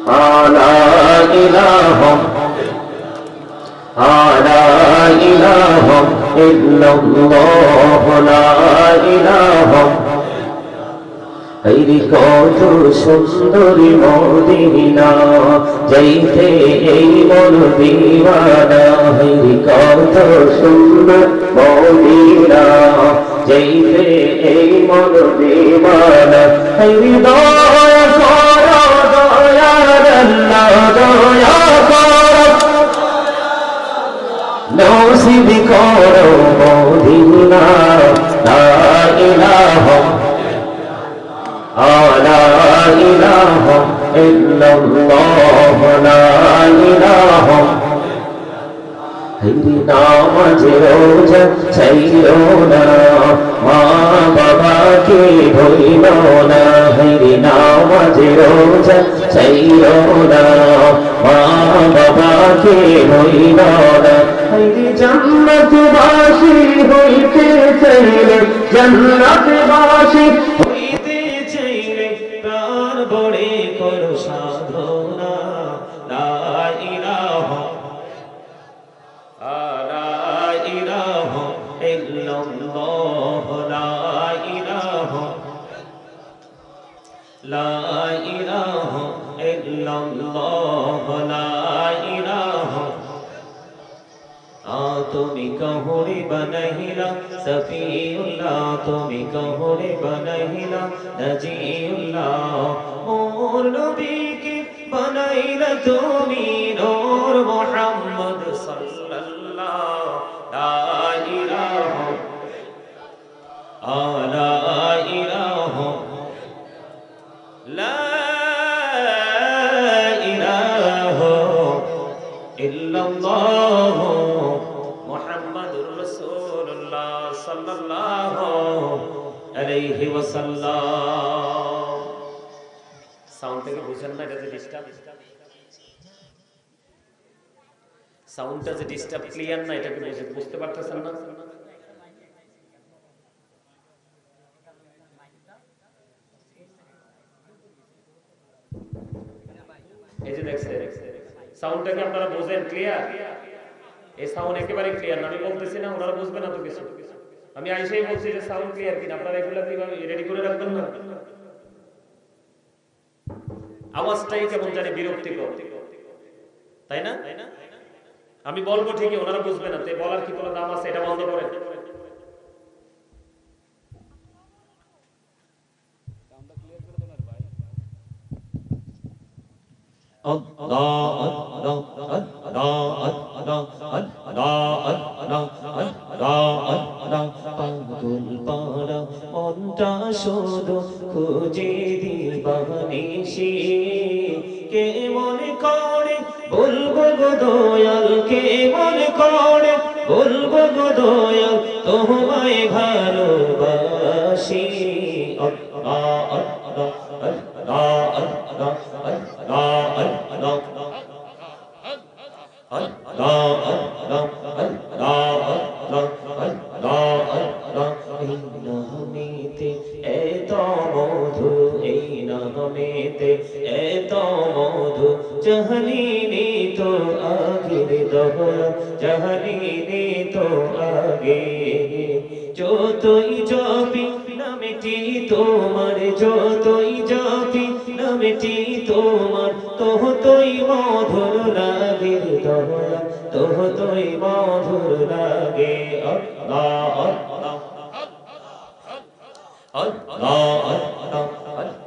লা ইলাহা লা ইলাহা ইল্লাল্লাহ লা ইলাহা এই কত সুন্দরী মদিনা যাইতে এই মন দিওয়ানা এই কত সুন্দর মদিনা যাইতে এই মন দিওয়ানা এই দয়া করো দয়ার আল্লাহ দয়া করো নসিব করো মদিনা লা ইলাহা লা ইলাহা ইল্লাল্লাহ লা ইলাহা হিন্দি নামাজ রোজা ছাইরো না মা বাবাকে ভুলিও না হিন্দি নামাজ রোজা ছাইরো না মা বাবাকে ভুলিও না হিন্দি জান্নাতবাসী হইতে চাইলে জান্নাতবাসী বড়ে করো সাধনা লা ইলাহা ইল্লাল্লাহ লা ইলাহা ইল্লাল্লাহ লা ইলাহা তুমি কহুরে বনাইলা সফিউল্লাহ তুমি কহুরে বনাইলা নজিউল্লাহ মোর নবীকে বনাইলা তুমি নূর মুহাম্মদ সাল্লাল্লাহ লা ইলাহা লা ইলাহা লা ইলাহা ইল্লাল্লাহ মুহাম্মাদুর রাসূলুল্লাহ সাল্লাল্লাহু আলাইহি ওয়াসাল্লাম। সাউন্ড থেকে বুঝেন না, এটা যে ডিস্টার্ব, সাউন্ডটা যে ডিস্টার্ব ক্লিয়ার না, এটাকে বুঝতে পারতেছেন না? এই যে দেখছেন সাউন্ডটাকে আপনারা বুঝেন ক্লিয়ার? এই সাউন্ড একেবারে ক্লিয়ার না, আমি বলতেছি না, ওনারা বুঝবে না তো কিছু। আমি আইসাই বলছি যে সাউন্ড ক্লিয়ার কিনা, আপনারা এগুলো রেডি করে রাখবেন না। আওয়াজটাই কেমন জানি বিরক্তিকর, তাই না? আমি বলবো ঠিকই, ওনারা বুঝবে না, তো বলার কি কোনো দাম আছে? এটা বন্ধ করে মনটা শুধু খুঁজে দিবানিশি কে মনে করে বলবো গো দয়াল, কে মনে করে বলবো গো দয়াল তোমায় ভালোবাসি। এত মধু এই নামেতে এত মধু জাহানি তো আগে দহর জাহানি তো আগে যতই জপি নামটি তোমার, যতই জপি নামটি তোমার, ততই মধুর লাগে দয়া, ততই মধুর লাগে। আল্লাহ আল্লাহ আল্লাহ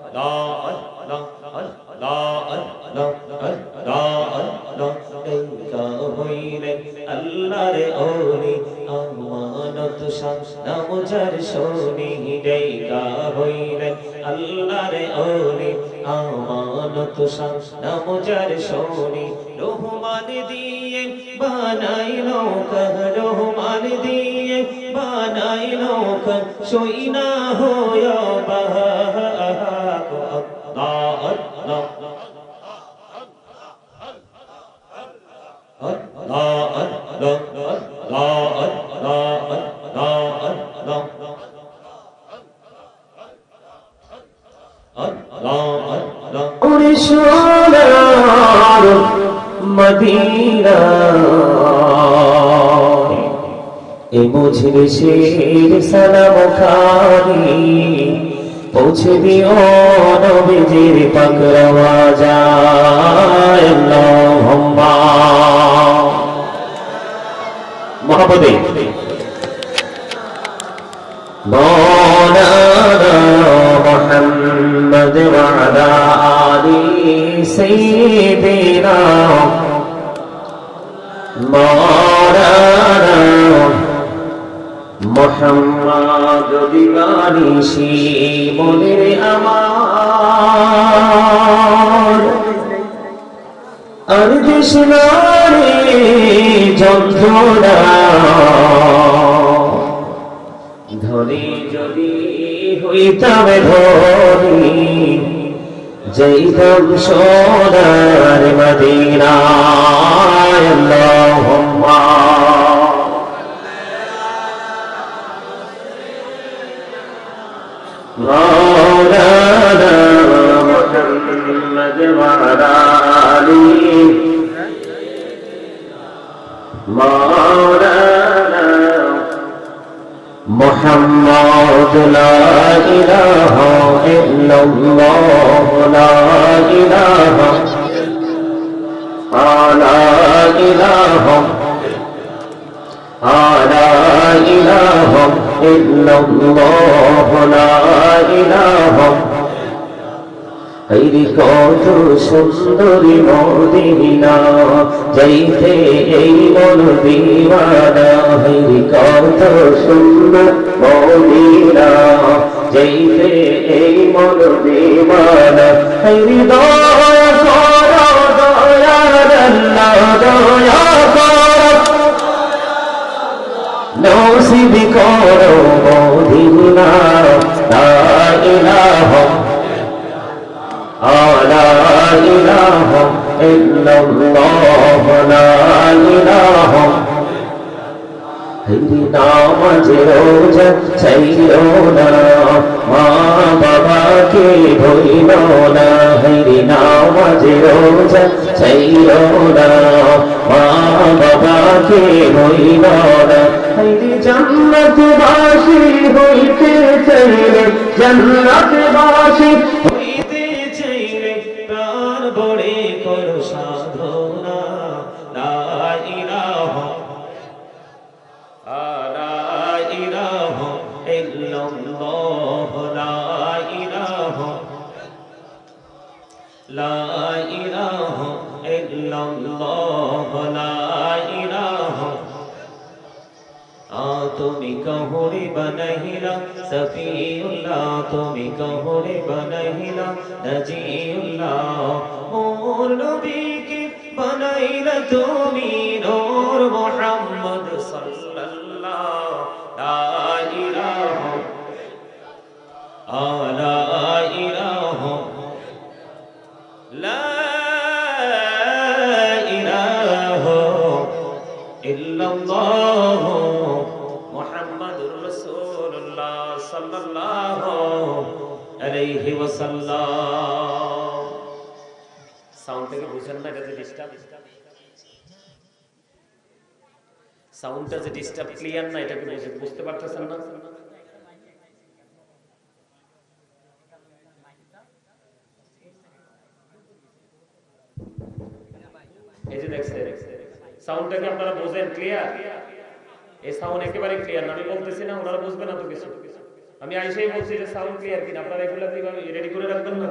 আল্লাহ আল্লাহ আল্লাহ আল্লাহর ওলি আমানত শান নামজার শোনি দেইকা হইলেন আল্লাহর ওলি আমানত শান নামজার শোনি রহমান দিয়ে বানাইলো কহ রহমান দিয়ে বানাইলো কহ সইনা হইয়া বাহা আল্লাহ আল্লাহ নূরে সোনার মদিনা এ মজলিসের সালাম খানি পৌঁছে দিও নবীজির পাক রওজায় আল্লাহুম্মা মুহাম্মদে مولانا محمد وعلى آل سيدنا مولانا محمد দিবানিশি মনের আমার আর কৃষ্ণারে যন্ত্রণা ধনী যদি হইতাম ধনী যাইতাম সোনার মদিনায় আল্লাহুম্মা مولانا محمد وعلى آله مولانا محمد لا إله إلا الله لا إله لا إله لا إله إلا الله لا إله হইরি কত সুন্দরী মদিনা যাইতে এই মন দিওয়ানা হইরি কত সুন্দর মদিনা যাইতে এই মন দিওয়ানা হইরি দয়া করো দয়ার আল্লাহ দয়া করো নসিব করো মদিনা লা ইলাহা لا إله إلا الله لا إله নামাজ রোজা চাইও না মা বাবাকে ভুলিও না হরি নামাজ রোজা চাইও না মা বাবাকে ভুলিও না হরি জান্নাতবাসী হইতে চাইলে জান্নাতবাসী হইতে চাইলে প্রাণ বড়ে করো সাধনা লা ইলাহা لا إله إلا الله لا إله তুমি কহুরে বনহিলা সফিউল্লাহ তুমি কহুরে বনহিলা নজিউল্লাহ মোর নবীকে বানাইলা তুমি নূর মুহাম্মদ সাল্লাল্লাহ লা ইলাহা লা ইলাহা لا إله إلا الله محمد رسول الله صلى الله عليه وسلم সাউন্ড থেকে বুঝেন না এটা যে ডিস্টার্ব সাউন্ডটা যে ডিস্টার্ব ক্লিয়ার না এটা কি বুঝতে পারতেছেন না এই যে দেখছেন সাউন্ডটা কি আপনারা বুঝেন ক্লিয়ার এই সাউন্ড একেবারে ক্লিয়ার না আমি বলতেছি না ওনারা বুঝবে না তো কিছু আমি আইসেই বলছি যে সাউন্ড ক্লিয়ার কিনা আপনারা এগুলা কিভাবে রেডি করে রাখবেন না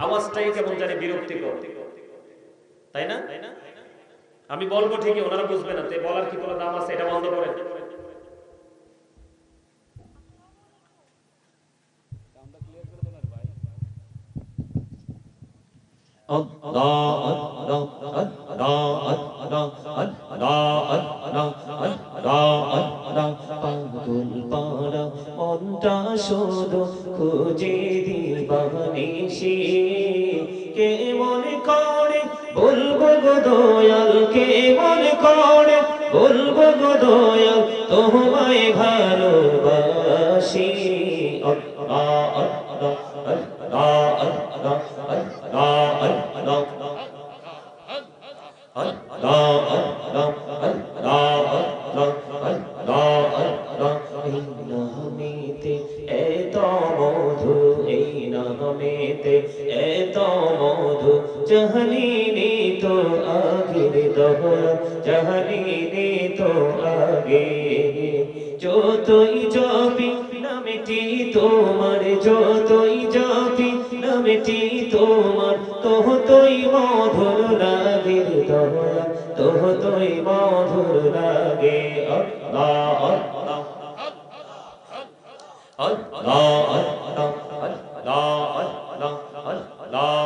আওয়াজটাই কেমন জানি বিরক্তিকর তাই না আমি বলবো ঠিকই ওনারা বুঝবে না তো বলার কি কোনো দাম আছে এটা বন্ধ করে মনটা শুধু খুঁজে দিবানিশি কে মনে করে বলবো গো দয়াল কে মনে করে বলবো গো দয়াল তোমায় ভালোবাসি নামেতে এত মধু, এই নামেতে এত মধু, জাহানিনি তো আগের দহর, জাহানিনি তো আগে। যতই জপি নামটি তোমার, যতই জপি নামটি তোমার, ততই মধুর লাগে দয়া, ততই মধুর লাগে। আল্লাহ আল্লাহ আল্লাহ আল্লাহ আল্লাহ আল্লাহ আল্লাহ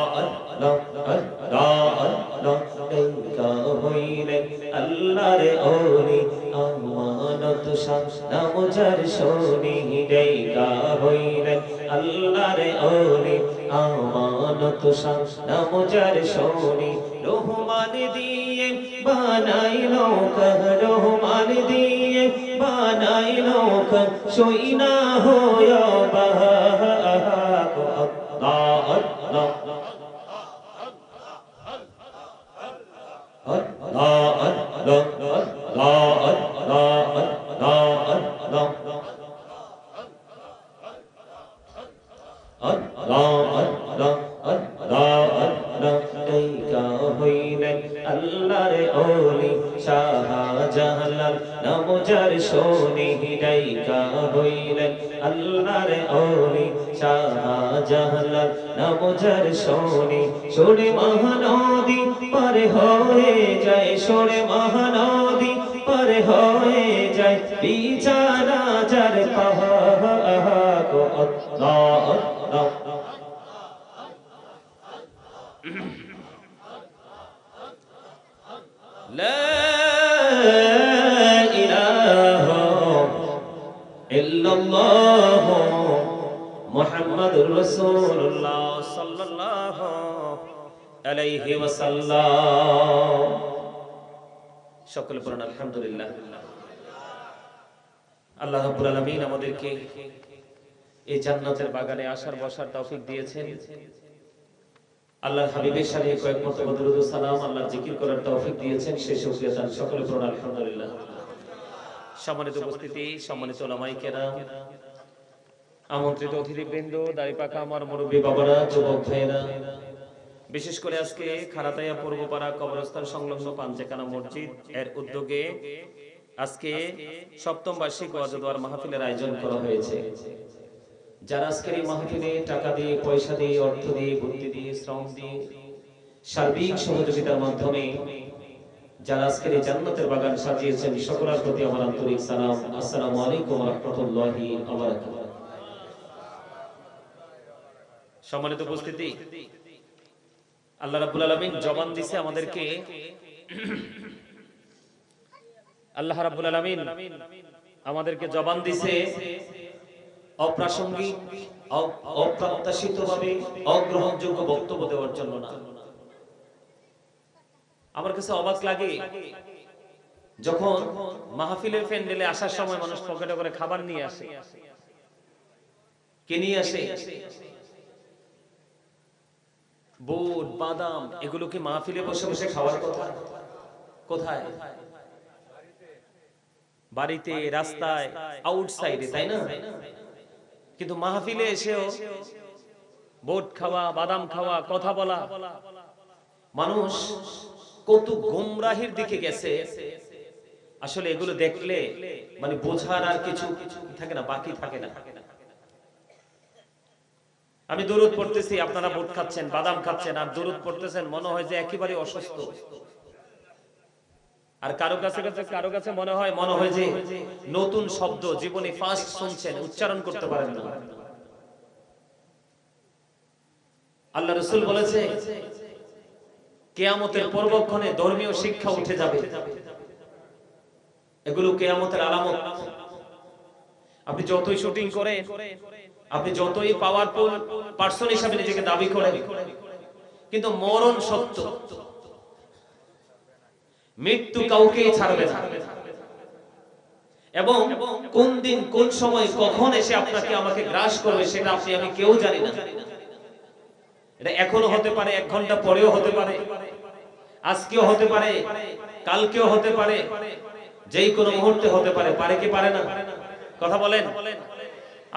আল্লাহ আল্লাহ। দেখা হইলেন আল্লাহর ওলি, আমানত শান নাম যার শোনি। দেখা হইলেন আল্লাহর ওলি, আমানত শান নাম যার শোনি। রহমান দিয়ে বানাইলো কহ, রহমান দিয়ে বানাইলো কহ, সই না হয় বাহা। আল্লাহ আল্লাহ আল্লাহর ওলি শাহজালাল নাম যার শোনি। ডাইকা হইলেন আল্লাহর ওলি শাহজালাল নাম যার শোনি। সোরে মহানদী পার হয়ে যায়, সোরে মহানদী পার হয়ে যায়, বিছানা যার পাহাড়। আল্লাহ আল্লাহ لا إله إلا الله محمد رسول الله صلى الله عليه وسلم। সকলে পড়ুন আলহামদুলিল্লাহ। আল্লাহ রাব্বুল আলামিন আমাদেরকে এই জান্নাতের বাগানে আসার বসার তৌফিক দিয়েছেন। আল্লাহর হাবিবের সাথে কয়েক মর্তবা দরুদ ও সালাম, আল্লাহর জিকির করার তৌফিক দিয়েছেন। সেই শুকরিয়া তার সকলে পড়ুন আলহামদুলিল্লাহ। সম্মানিত উপস্থিতি, সম্মানিত উলামায়ে কেরাম, আমন্ত্রিত অতিথিবৃন্দ, দাড়িপাকা আমার মুরব্বী বাবারা, যুবক ভাইয়েরা, বিশেষ করে আজকে খারাতাইয়া পূর্বপাড়া কবরস্থান সংলগ্ন পাঞ্চেখানা মসজিদ এর উদ্যোগে আজকে সপ্তম বার্ষিক ওয়াজ ও দোয়ার মাহফিলের আয়োজন করা হয়েছে। যারা আজকের এই মাহফিলে টাকা দিয়ে, পয়সা দিয়ে, অর্থ দিয়ে, বুদ্ধি দিয়ে, শ্রম দিয়ে, সার্বিক সহযোগিতার মাধ্যমে যারা আজকের এই জান্নাতের বাগান সাজিয়েছেন, সকলের প্রতি আমার আন্তরিক সালাম। আসসালামু আলাইকুম ওয়া রাহমাতুল্লাহি ওয়া বারাকাতুহু। সম্মানিত উপস্থিতি, আল্লাহ রাব্বুল আলামিন জবান দিয়েছে আমাদেরকে, আল্লাহ রাব্বুল আলামিন আমাদেরকে জবান দিয়েছে অপ্রাসঙ্গিক, অপ্রত্যাশিতভাবে অগ্রহণযোগ্য বক্তব্য দেওয়ার জন্য না। আমার কাছে অবাক লাগে যখন মাহফিলের প্যান্ডেলে আসার সময় মানুষ পকেটে করে খাবার নিয়ে আসে। কে নিয়ে আসে? বুট, বাদাম, এগুলো কি মাহফিলে বসে বসে খাওয়ার কথা? কোথায়? বাড়িতে, রাস্তায়, আউটসাইডে, তাই না? কিন্তু মাহফিলে এসেও বুট খাওয়া, বাদাম খাওয়া, কথা বলা, মানুষ কত গুমরাহির দিকে গেছে। আসলে এগুলো দেখলে মানে বোঝার আর কিছু থাকে না, বাকি থাকে না। আমি দুরূদ পড়তেছি, আপনারা বুট খাচ্ছেন, বাদাম খাচ্ছেন, আর দুরূদ পড়তেছেন, মনে হয় যে একেবারে অসুস্থ। আর কারো কাছে মনে হয় যে নতুন শব্দ জীবনে ফার্স্ট শুনছেন, উচ্চারণ করতে পারেন না। আল্লাহ রাসূল বলেছে কিয়ামতের পূর্বক্ষণে ধর্মীয় শিক্ষা উঠে যাবে। এগুলো কিয়ামতের আলামত। আপনি যতই শুটিং করেন, আপনি যতই পাওয়ারফুল পারসন হিসেবে নিজেকে দাবি করেন, কিন্তু মরণ সত্য। মৃত্যু কাউকেই ছাড়বে না। এবং কোন দিন, কোন সময়, কখন এসে আপনাকে আমাকে গ্রাস করবে সেটা আপনি আমি কেউ জানি না। এটা এখনো হতে পারে, 1 ঘন্টা পরেও হতে পারে, আজকেও হতে পারে, কালকেও হতে পারে, যেই কোনো মুহূর্তে হতে পারে। পারে কি পারে না? কথা বলেন।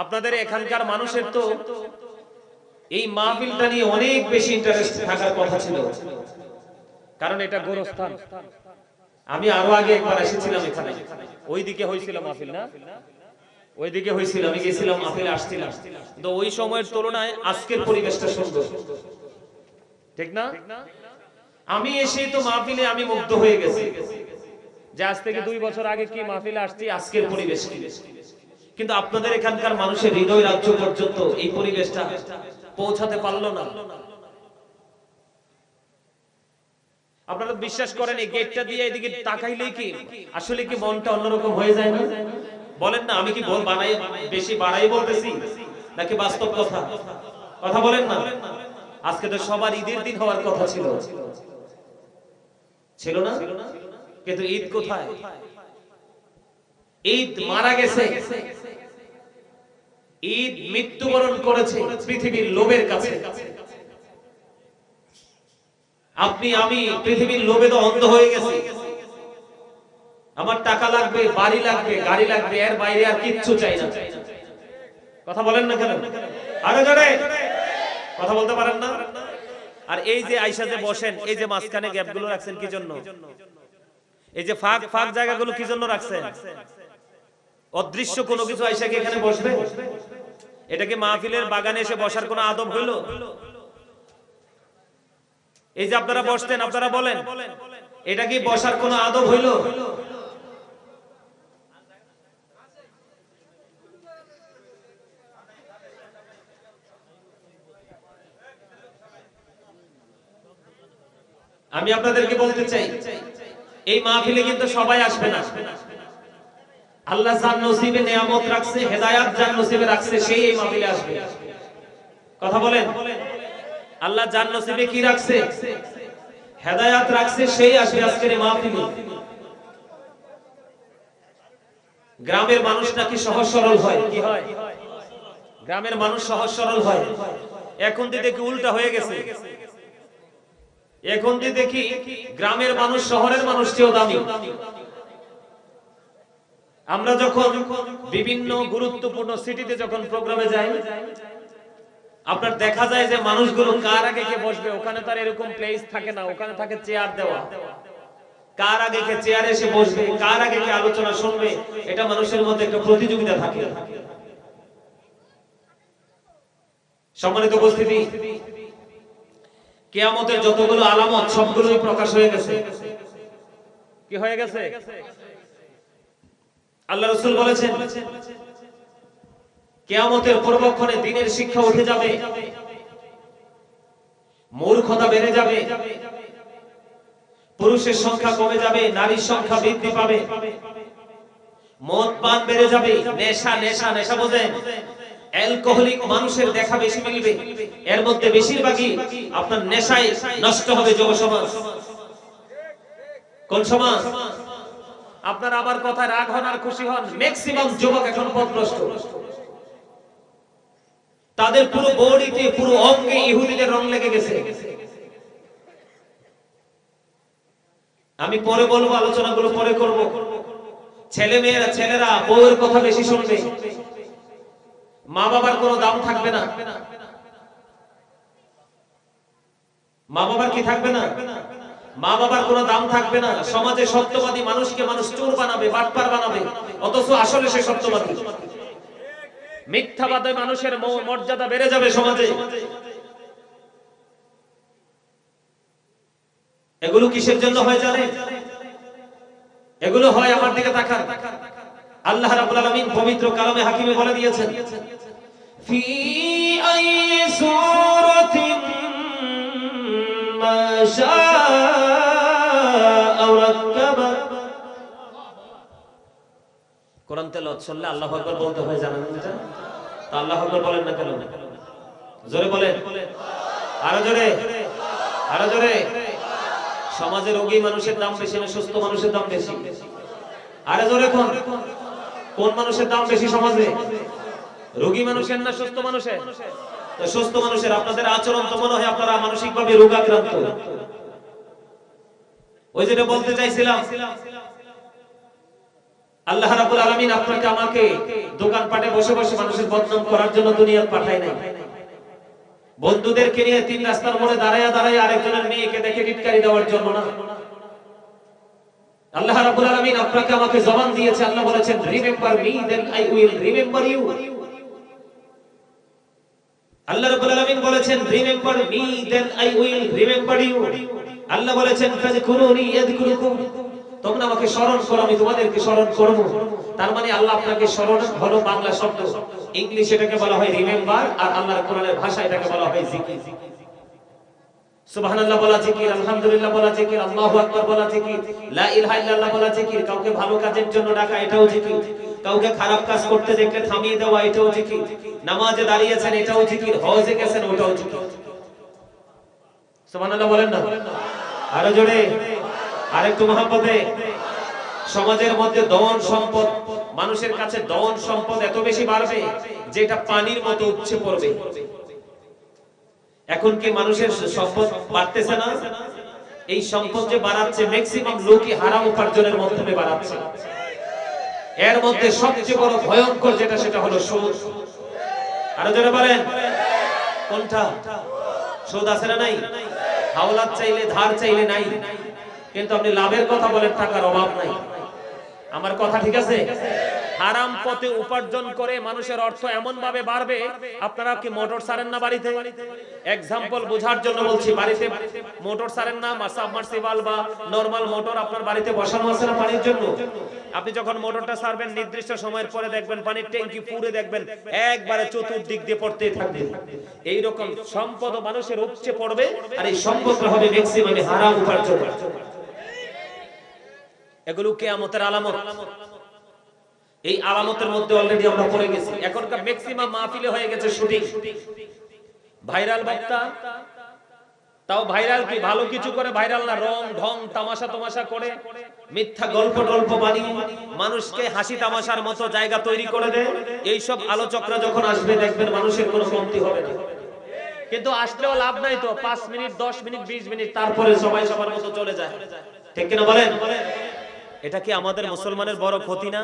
আপনাদের এখানকার মানুষের তো এই মাহফিলটা নিয়ে অনেক বেশি ইন্টারেস্ট থাকার কথা ছিল, কারণ এটা গোরস্থান। আমি আরো আগে একবার এসেছিলাম এখানে, ওইদিকে হয়েছিল মাহফিল না? ওইদিকে হয়েছিল, আমি গেছিলাম, মাহফিলে আসছিলাম। তো ওই সময়ের তুলনায় আজকের পরিবেশটা সুন্দর, ঠিক না? আমি এসে তো মাহফিলে আমি মুগ্ধ হয়ে গেছি যে আজ থেকে 2 বছর আগে কি মাহফিলে আসছি, আজকের পরিবেশ কি। কিন্তু আপনাদের এখানকার মানুষের হৃদয় রাজ্য পর্যন্ত এই পরিবেশটা পৌঁছাতে পারলো না। আপনারা বিশ্বাস করেন এই গেটটা দিয়ে এদিকে তাকাইলেই কি আসলে কি মনটা অন্যরকম হয়ে যায় না? বলেন না, আমি কি বানাই বেশি বাড়াই বলতেছি নাকি বাস্তব কথা? কথা বলেন না। আজকে তো সবার ঈদের দিন হওয়ার কথা ছিল, ছিল না? কিন্তু ঈদ কোথায়? ঈদ মারা গেছে, ঈদ মৃত্যুবরণ করেছে পৃথিবীর লোভের কাছে। আপনি আমি পৃথিবীর লোভে তো অন্ধ হয়ে গেছি। আমার টাকা লাগবে, বাড়ি লাগবে, গাড়ি লাগবে, এর বাইরে আর কিচ্ছু চাই না। কথা বলেন না কেন? আরো জোরে কথা বলতে পারেন না? আর এই যে আয়সা যে বসেন, এই যে মাঝখানে গ্যাপগুলো রাখছেন কি জন্য? এই যে ফাঁক ফাঁক জায়গাগুলো কি জন্য রাখছেন? অদৃশ্য কোনো কিছু আয়সা কি এখানে বসবে? এটা কি মাহফিলের বাগানে এসে বসার কোনো আদব হইল? এই যে আপনারা বসতেন, আপনারা বলেন, এটা কি বসার কোনো আদব হইল? আমি আপনাদেরকে বলতে চাই, এই মাহফিলে কিন্তু সবাই আসবে না। আল্লাহ যার নসিবে নিয়ামত রাখছে, হেদায়েত যার নসিবে রাখছে, সেই এই মাহফিলে আসবে। কথা বলেন। আল্লাহ যার নসিবে কি রাখছে, হেদায়েত রাখছে, সেই আসবে আজকের এই মাহফিলে। গ্রামের মানুষ নাকি সহজ সরল হয়। কি হয়? গ্রামের মানুষ সহজ সরল হয়। এখন তো দেখি উল্টা হয়ে গেছে। এখন যে দেখি গ্রামের মানুষ শহরের মানুষ চেয়েও দামি। আমরা যখন বিভিন্ন গুরুত্বপূর্ণ সিটিতে যখন প্রোগ্রামে যাই, আপনার দেখা যায় যে মানুষগুলো কার আগে কে বসবে, ওখানে তার এরকম প্লেস থাকে না, ওখানে থাকে চেয়ার দেওয়া। কার আগে কে চেয়ারে এসে বসবে, কার আগে কে আলোচনা শুনবে, এটা মানুষের মধ্যে একটা প্রতিযোগিতা থাকে। সম্মানিত উপস্থিতি, কিয়ামতের যতগুলো আলামত সবগুলোই প্রকাশ হয়ে গেছে। কি হয়ে গেছে? আল্লাহ রাসূল বলেছেন, কিয়ামতের পূর্বক্ষণে দ্বীনের শিক্ষা উঠে যাবে, মূর্খতা বেড়ে যাবে, পুরুষের সংখ্যা কমে যাবে, নারীর সংখ্যা বৃদ্ধি পাবে, মদ পান বেড়ে যাবে, নেশা নেশা নেশা বোঝেন, অ্যালকোহলিক মানুষের দেখা বেশি মিলবে। এর মধ্যে বেশিরভাগই আপনার নেশায় নষ্ট হবে যুব সমাজ। কোন সমাজ? আপনারা আমার কথায় রাগ হন আর খুশি হন, ম্যাক্সিমাম যুবক এখন পথভ্রষ্ট। তাদের পুরো বডিতে, পুরো অঙ্গে ইহুদিদের রং লেগে গেছে। আমি পরে বলবো, আলোচনাগুলো পরে করব। ছেলেরা বউয়ের কথা বেশি শুনবে, মা বাবার কোনো দাম থাকবে না। মা বাবার কি থাকবে না? মা বাবার কোনো দাম থাকবে না। সমাজে সত্যবাদী মানুষকে মানুষ চোর বানাবে, বাটপার বানাবে, অথচ আসলে সে সত্যবাদী। মিথ্যাবাদী মানুষের মর্যাদা বেড়ে বেড়ে যাবে সমাজে। এগুলো কিসের জন্য হয় জানেন? এগুলো হয়, আমার দিকে তাকান, আল্লাহ রাব্বুল আলামিন পবিত্র কালামে হাকিমে বলে দিয়েছেন, ফি আই সূরাতিন মা শাআ রাক্কাবা। কোরআন তেলাওয়াত শুনলে আল্লাহু আকবার বলতে হয়, জানেন এটা? তা আল্লাহু আকবার বলেন না কেন? জোরে বলেন, আরো জোরে, আরো জোরে। সমাজে রোগী মানুষের দাম বেশি না সুস্থ মানুষের দাম বেশি? আরে জোরে কোন মানুষের দাম বেশি সমাজে? রোগী মানুষের না সুস্থ মানুষের? তো সুস্থ মানুষের আপনাদের আচরণ তো মনে হয় আপনারা মানসিকভাবে রোগাক্রান্ত। ওই যেটা বলতে চাইছিলাম, আল্লাহ রাব্বুল আলামিন আপনাকে আমাকে দোকানপাটে বসে বসে মানুষের বদনাম করার জন্য দুনিয়ায় পাঠায় নাই। বন্ধুদেরকে নিয়ে তিন রাস্তার মোড়ে দাঁড়ায়া দাঁড়ায়া আরেকজনের মেয়েকে দেখে টিটকারি দেওয়ার জন্য না। আল্লাহ রাব্বুল আলামিন আপনাকে আমাকে জবান দিয়েছে, আল্লাহ বলেছেন remember me then I will remember you. Allah রাব্বুল আলামিন বলেছেন remember me then I will remember you. Allah বলেছেন ফাযকুরুনি ইয়াযকুরুকুম, তোমরা আমাকে স্মরণ করো আমি তোমাদেরকে স্মরণ করব। তার মানে আল্লাহ আপনাকে স্মরণ হলো বাংলা শব্দ, ইংলিশে এটাকে বলা হয় রিমেম্বার, আর আল্লাহর কোরআনের ভাষায় এটাকে বলা হয় জিকির। সুবহানাল্লাহ বলা জিকির, আলহামদুলিল্লাহ বলা জিকির, আল্লাহু আকবার বলা জিকির, লা ইলাহা ইল্লাল্লাহ বলা জিকির। কাউকে ভালো কাজের জন্য ডাকা এটাও জিকির, কাউকে খারাপ কাজ করতে দেখলে থামিয়ে দেওয়া এটাও জিকির, নামাজে দাঁড়িয়েছেন এটাও জিকির, হজে গেছেন ওটাও জিকির। সুবহানাল্লাহ বলেন না আরো জোরে, আরেকটু মহব্বতে। সমাজের মধ্যে দন সম্পদ, মানুষের কাছে দন সম্পদ এত বেশি বাড়বে যে এটা পানির মতো উপচে পড়বে। এখন কি মানুষের সম্পদ বাড়তেছে না? এই সম্পদ যে বাড়াচ্ছে ম্যাক্সিমাম লোকই হারাম উপার্জনের মাধ্যমে বাড়াচ্ছে। এর মধ্যে সবচেয়ে বড় ভয়ঙ্কর যেটা সেটা হলো সুদ। আরো জোরে বলেন কোনটা? সুদ আছে না নাই? হাওলাত চাইলে ধার চাইলে নাই, কিন্তু আপনি লাভের কথা বলেন টাকার অভাব নাই। আমার কথা ঠিক আছে? হারাম পথে উপার্জন করে মানুষের অর্থ এমন ভাবে বাড়বে, আপনারা কি মোটর সারেন না বাড়িতে? এক্সাম্পল বোঝার জন্য বলছি, বাড়িতে মোটর সারেন না, সাবমার্সিবল বা নরমাল মোটর আপনার বাড়িতে বসানো আছে না পানির জন্য? আপনি যখন মোটরটা সারবেন নির্দিষ্ট সময়ের পরে দেখবেন পানির ট্যাঙ্কি পুরে দেখবেন একবারে চতুর্দিক দিয়ে পড়তেই থাকবে। এই রকম সম্পদ মানুষের উপচে পড়বে, আর এই সম্পদটা হবে ম্যাক্সিমাম হারাম উপার্জন। এগুলো কিয়ামতের আলামত। এই আলামতের মধ্যে অলরেডি আমরা পড়ে গেছি। এখনকার ম্যাক্সিমাম মাহফিলে হয়ে গেছে শুটিং, ভাইরাল বক্তা। তাও ভাইরাল কি ভালো কিছু করে ভাইরাল না, রং ঢং তামাশা তামাশা করে মিথ্যা গল্প টল্প বানিয়ে মানুষকে হাসি তামাশার মতো জায়গা তৈরি করে দেয়। এই সব আলোচকরা যখন আসবে দেখবেন মানুষের কোনো কমতি হবে না। কিন্তু আসলেও লাভ নাই তো, 5 মিনিট 10 মিনিট 20 মিনিট তারপরে সবাই সবার মতো চলে যায়। ঠিক কিনা বলেন? এটা কি আমাদের মুসলমানের বড় ক্ষতি না?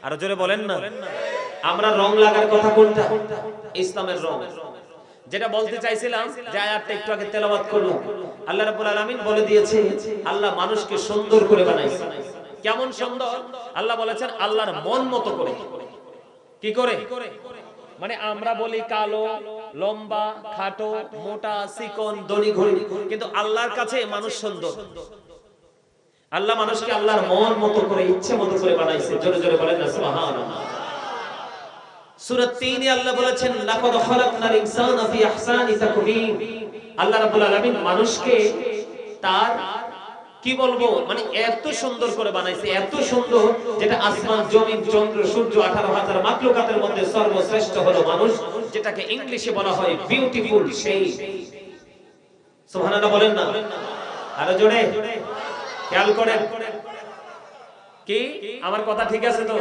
আরো জোরে বলেন না। আমরা রং লাগার কথা কোনটা? ইসলামের রং। যেটা বলতে চাইছিলাম যে আয়াতটা একটু আগে তেলাওয়াত করলাম, আল্লাহ রাব্বুল আলামিন বলে দিয়েছে আল্লাহ মানুষকে সুন্দর করে বানাইছে। কেমন সুন্দর? আল্লাহ বলেছেন আল্লাহর মন মতো করে। কি করে? মানে আমরা বলি কালো, লম্বা, খাটো, মোটা, চিকন, ধনী গরিব, কিন্তু আল্লাহর কাছে মানুষ সুন্দর। আল্লাহ মানুষকে আল্লাহর মন মতো করে ইচ্ছে মতো করে বানাইছে। জোরে জোরে বলেন না সুবহানাল্লাহ। সূরা ৩ এ আল্লাহ বলেছেন লাকাদ খালাকনাল ইনসানা ফি আহসানি তাকওয়িম। আল্লাহ রাব্বুল আলামিন মানুষকে তার কি বলবো মানে এত সুন্দর করে বানাইছে, এত সুন্দর যেটা আসমান জমিন চন্দ্র সূর্য 18,000 মাখলুকাতের মধ্যে সর্বশ্রেষ্ঠ হলো মানুষ, যেটাকে ইংলিশে বলা হয় বিউটিফুল সেই। সুবহানাল্লাহ বলেন না আরো জোরে, খেয়াল করেন। কি আমার কথা ঠিক আছে তো?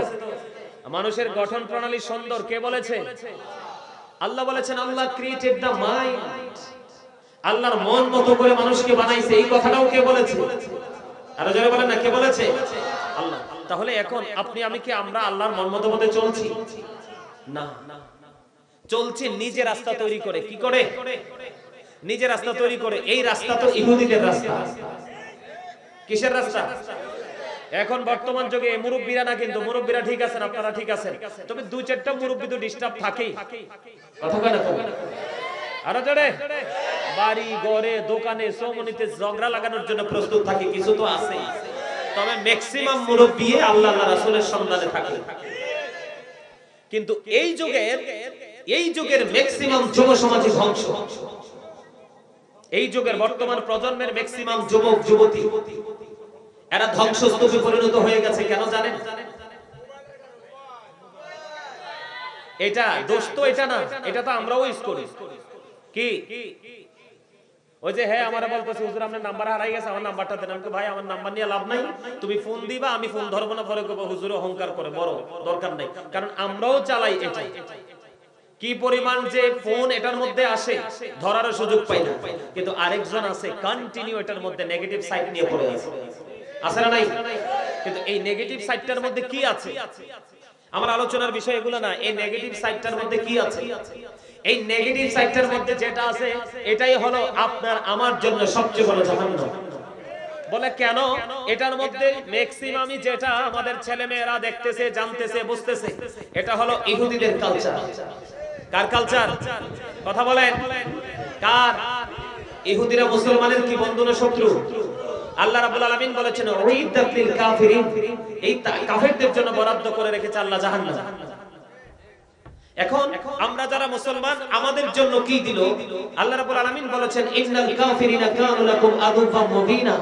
মানুষের গঠন প্রণালী সুন্দর কে বলেছে? আল্লাহ বলেছেন আল্লাহ ক্রিয়েটেড দ্য মাইন্ড। আল্লাহর মন মতো করে মানুষকে বানাইছে, এই কথাটাও কে বলেছে? আরো জোরে বলেন না কে বলেছে? আল্লাহ। তাহলে এখন আপনি আমি কি আমরা আল্লাহর মন মতো মতো চলছি? না, চলছি নিজে রাস্তা তৈরি করে। কি করে? নিজে রাস্তা তৈরি করে। এই রাস্তা তো ইহুদিদের রাস্তা। কিসের রাস্তা? এখন বর্তমান যুগে মুরব্বীরা না, কিন্তু মুরব্বীরা ঠিক আছেন, আপনারা ঠিক আছেন, তবে 2-4টা মুরব্বী তো ডিস্টার্ব থাকেই। কথা কয় না তো? আরো জোরে। বাড়ি ঘরে দোকানে সমনিতে ঝগড়া লাগানোর জন্য প্রস্তুত থাকে, কিছু তো আছে, তবে ম্যাক্সিমাম মুরব্বী আল্লাহর রাসূলের সন্ধানে থাকে। কিন্তু এই যুগের ম্যাক্সিমাম যুব সমাজই ধ্বংস। এই যুগের বর্তমান প্রজন্মের ম্যাক্সিমাম যুবক যুবতী এরা ধ্বংসস্তূপে পরিণত হয়ে গেছে। কেন জানেন? এটা দোষ তো এটা না, এটা তো আমরাও ইউজ করি। কি ওই যে হ্যাঁ আমারে বলতেছে হুজুর আপনার নাম্বার হারাই গেছে, আমার নাম্বারটা দেন। আমাকে ভাই আমার নাম্বার নিয়ে লাভ নাই, তুমি ফোন দিবা, আমি ফোন ধরবো না। পরে কইবো হুজুর অহংকার করে, বড় দরকার নাই। কারণ আমরাও চালাই এটা। কি পরিমাণ যে ফোন এটার মধ্যে আসে ধরার সুযোগ পাই না, কিন্তু আরেকজন আছে কন্টিনিউ এটার মধ্যে নেগেটিভ সাইড নিয়ে পড়ে আছে, আছে না নাই? কিন্তু এই নেগেটিভ সাইডটার মধ্যে কি আছে? আমার আলোচনার বিষয় এগুলো না, এই নেগেটিভ সাইডটার মধ্যে কি আছে? এই নেগেটিভ সাইডটার মধ্যে যেটা আছে এটাই হলো আপনার আমার জন্য সবচেয়ে বড় জাহান্নাম। বলে কেন? এটার মধ্যে ম্যাক্সিমামই যেটা আমাদের ছেলে মেয়েরা দেখতেছে, জানতেছে, বুঝতেছে, এটা হলো ইহুদিদের কালচার। কার কালচার? কথা বলেন, কার? ইহুদিরা মুসলমানের কি বন্ধু না শত্রু? আল্লাহ রাব্বুল আলামিন বলেছেন উইদ্দাত লিল কাফিরিন, এই কাফেরদের জন্য বরাদ্দ করে রেখেছে আল্লাহ জাহান্নাম। এখন আমরা যারা মুসলমান আমাদের জন্য কি দিল? আল্লাহ রাব্বুল আলামিন বলেছেন ইন্নাল কাফিরিনা কানু লাকুম আদুওয়াম মুবিনা।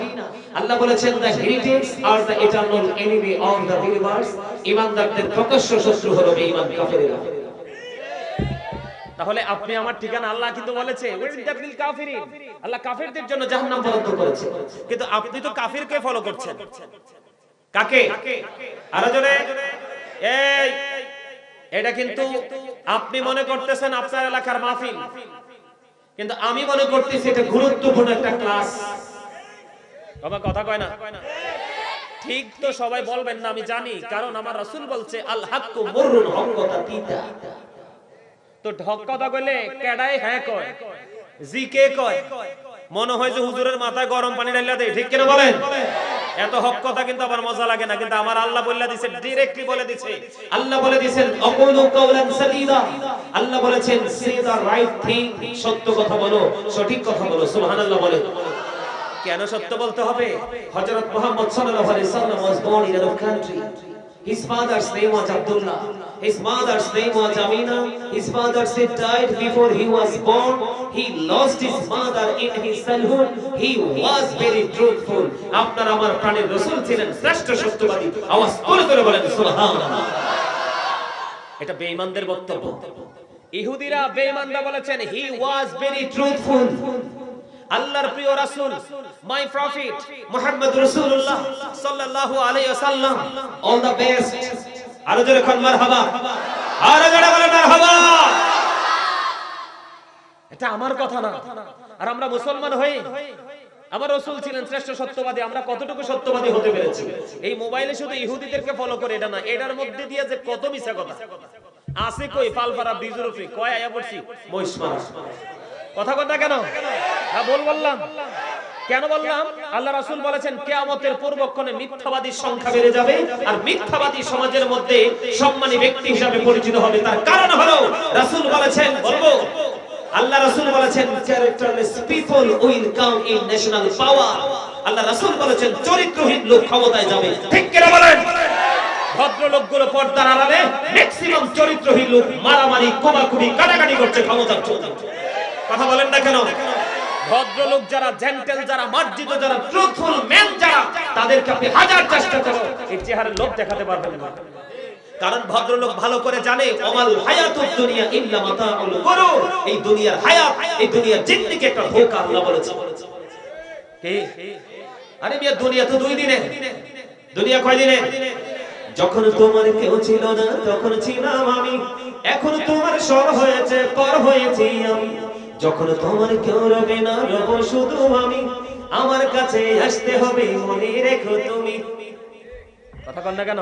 আল্লাহ বলেছেন the heretics are the eternal enemy of the believers, ঈমানদারদের প্রকাশ্য শত্রু হলো বেঈমান কাফেররা। তাহলে আপনি আমার ঠিকানা আল্লাহ কিন্তু বলেছে উইদ্দাত লিল কাফিরিন, আল্লাহ কাফেরদের জন্য জাহান্নাম বরাদ্দ করেছে, কিন্তু আপনি তো কাফিরকে ফলো করছেন। কাকে? আরো জোরে, এই এটা কিন্তু আপনি মনে করতেছেন আপনার এলাকার মাহফিল, কিন্তু আমি মনে করতেছি এটা গুরুত্বপূর্ণ একটা ক্লাস। বাবা কথা কয় না? ঠিক তো সবাই বলবেন না আমি জানি, কারণ আমার রাসূল বলছে আল হাক্কু মুররুন, হক কথা তিতা। তো হক কথা কইলে কেডাই হ্যাঁ কয়, জি কে কয়? মনে হয় যে হুজুরের মাথায় গরম পানি ঢাইলা দেয়, ঠিক কিনা বলেন? এত হক কথা কিন্তু আবার মজা লাগে না, কিন্তু আমার আল্লাহ বলে দিয়েছে, ডাইরেক্টলি বলে দিয়েছে। আল্লাহ বলে দিয়েছেন আকুলু কাওলান সাদীদা, আল্লাহ বলেছেন সে দা রাইট থিং, সত্য কথা বলো, সঠিক কথা বলো। সুবহানাল্লাহ বলে। কেন সত্য বলতে হবে? হযরত মুহাম্মদ সাল্লাল্লাহু আলাইহি ওয়াসাল্লাম was born in a country. His father's name was Abdullah. His mother's name was Amina. His father died before he was born. He lost his mother in his childhood. He was very truthful. আপনার আমার প্রাণের রাসূল ছিলেন শ্রেষ্ঠ সত্যবাদী। আওয়াজ করে বলেন সুবহানাল্লাহ। এটা বেঈমানদের বক্তব্য। ইহুদিরা বেঈমানরা বলেছেন he was very truthful. আল্লাহর প্রিয় রাসূল, মাই প্রফিট মুহাম্মদ রাসূলুল্লাহ সাল্লাল্লাহু আলাইহি ওয়াসাল্লাম, অল দা বেস্ট। আরো জোরে কোন মারহাবা, আরো জোরে বলেন মারহাবা। এটা আমার কথা না, আর আমরা মুসলমান হই, আমার রাসূল ছিলেন শ্রেষ্ঠ সত্যবাদী, আমরা কতটুকু সত্যবাদী হতে পেরেছি? এই মোবাইলে শুধু ইহুদিদেরকে ফলো করে এটা না, এটার মধ্যে দিয়ে যে কত মিছা কথা আছে, কই পালপাড়া বিজরফি কয় আয়া পড়ছি মহিষমারা। কথা কথা কেন? হ্যাঁ বললাম কেন বললাম? আল্লাহ রাসূল বলেছেন কিয়ামতের পূর্বক্ষণে মিথ্যাবাদীর সংখ্যা বেড়ে যাবে, আর মিথ্যাবাদী সমাজের মধ্যে সম্মানী ব্যক্তি হিসেবে পরিচিত হবে। তার কারণ হলো রাসূল বলেছেন, বলবো আল্লাহ রাসূল বলেছেন characterless people will come in national power. Allah রাসূল বলেছেন চরিত্রহীন লোক ক্ষমতায় যাবে, ঠিক কিনা বলেন? ভদ্রলোকগুলো পর্দার আড়ালে, ম্যাক্সিমাম চরিত্রহীন লোক মারামারি, কোমাকুড়ি, কাটাকাটি করছে ক্ষমতার জন্য। কথা বলেন না কেন? ভদ্রলোক যারা, জেন্টেল যারা, মার্জিত যারা, ট্রুথফুল ম্যান যারা, তাদেরকে আপনি হাজার চেষ্টা করো এই চেহারার লোক দেখাতে পারবেন না। কারণ ভদ্রলোক ভালো করে জানে ওমাল হায়াতুদ দুনিয়া ইল্লা মাতাউল গুরুর, এই দুনিয়ার হায়াত, এই দুনিয়ার জিন্দেগি একটা ধোঁকা। আল্লাহ বলেছে কি? আরে মিয়া দুনিয়া তো 2 দিনে, দুনিয়া কয় দিনে? যখন তোমার কেউ ছিল না তখন ছিলাম আমি, এখন তোমার সব হয়েছে, পর হয়েছি আমি। যখন তোমার কেউ রবে না, রব শুধু আমি, আমার কাছে আসতে হবে মনে রেখো তুমি। কথা কন না কেন?